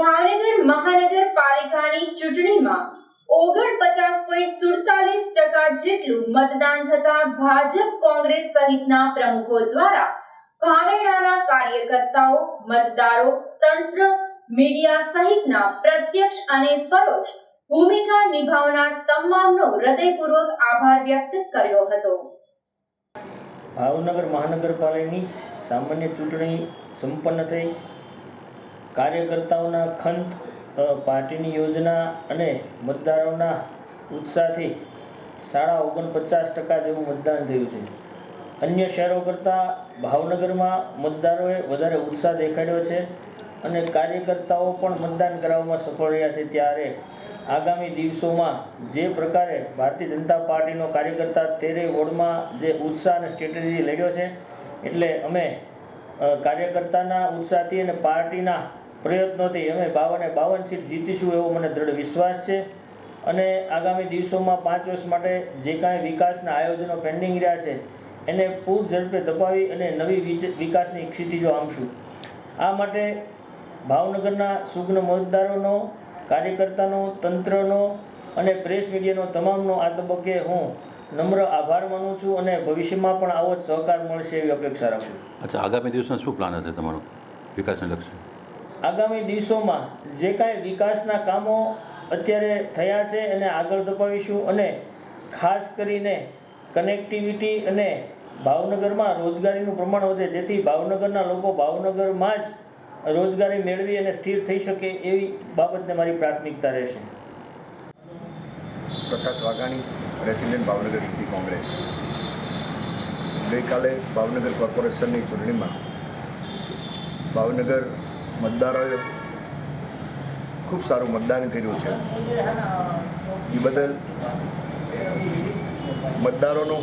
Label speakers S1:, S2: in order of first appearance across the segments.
S1: ભાવનગર મહાનગરપાલિકાની ચૂંટણીમાં 49.47% જેટલું મતદાન થતા ભાજપ કોંગ્રેસ સહિતના પ્રમુખો દ્વારા ભાવેણાના કાર્યકર્તાઓ, મતદારો, તંત્ર, મીડિયા સહિતના પ્રત્યક્ષ અને પરોક્ષ ભૂમિકા નિભાવનાર તમામનો હૃદયપૂર્વક આભાર વ્યક્ત કર્યો હતો।
S2: ભાવનગર મહાનગરપાલિકાની સામાન્ય ચૂંટણી સંપન્ન થઈ। કાર્યકર્તાઓના ખંત, પાર્ટીની યોજના અને મતદારોના ઉત્સાહથી 49.50% જેવું મતદાન થયું છે। અન્ય શહેરો કરતાં ભાવનગરમાં મતદારોએ વધારે ઉત્સાહ દેખાડ્યો છે અને કાર્યકર્તાઓ પણ મતદાન કરવામાં સફળ રહ્યા છે। ત્યારે આગામી દિવસોમાં જે પ્રકારે ભારતીય જનતા પાર્ટીનો કાર્યકર્તા 13 વોર્ડમાં જે ઉત્સાહ અને સ્ટ્રેટેજી લડ્યો છે, એટલે અમે કાર્યકર્તાના ઉત્સાહથી અને પાર્ટીના પ્રયત્નોથી અમે 52 સીટ જીતીશું એવો મને દ્રઢ વિશ્વાસ છે। અને આગામી દિવસોમાં 5 વર્ષ માટે જે કાંઈ વિકાસના આયોજનો પેન્ડિંગ રહ્યા છે એને પૂર ઝડપે દબાવી અને નવી વિકાસની ક્ષિતિજો આંબશું। આ માટે ભાવનગરના સુજ્ઞ મતદારોનો, કાર્યકર્તાનો, તંત્રનો અને પ્રેસ મીડિયાનો તમામનો આ તબક્કે હું નમ્ર આભાર માનું છું અને ભવિષ્યમાં પણ આવો જ સહકાર મળશે એવી અપેક્ષા રાખું છું।
S3: અચ્છા, આગામી દિવસમાં શું પ્લાન હશે તમારો વિકાસને લક્ષ્ય?
S2: આગામી દિવસોમાં જે કાંઈ વિકાસના કામો અત્યારે થયા છે એને આગળ ધપાવીશું અને ખાસ કરીને કનેક્ટિવિટી અને ભાવનગરમાં રોજગારીનું પ્રમાણ વધે, જેથી ભાવનગરના લોકો ભાવનગરમાં જ રોજગારી મેળવી અને સ્થિર થઈ શકે એવી બાબતને મારી પ્રાથમિકતા રહેશે।
S4: પ્રકાશ વાઘાણી, રેસિડેન્ટ ભાવનગર સિટી કોંગ્રેસ। ગઈકાલે ભાવનગર કોર્પોરેશનની ચૂંટણીમાં ભાવનગર મતદારોએ ખૂબ સારું મતદાન કર્યું છે। એ બદલ મતદારોનો,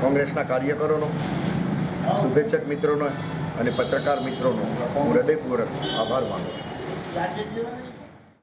S4: કોંગ્રેસના કાર્યકરોનો, શુભેચ્છક મિત્રોનો અને પત્રકાર મિત્રોનો હું હૃદયપૂર્વક આભાર માનું છું।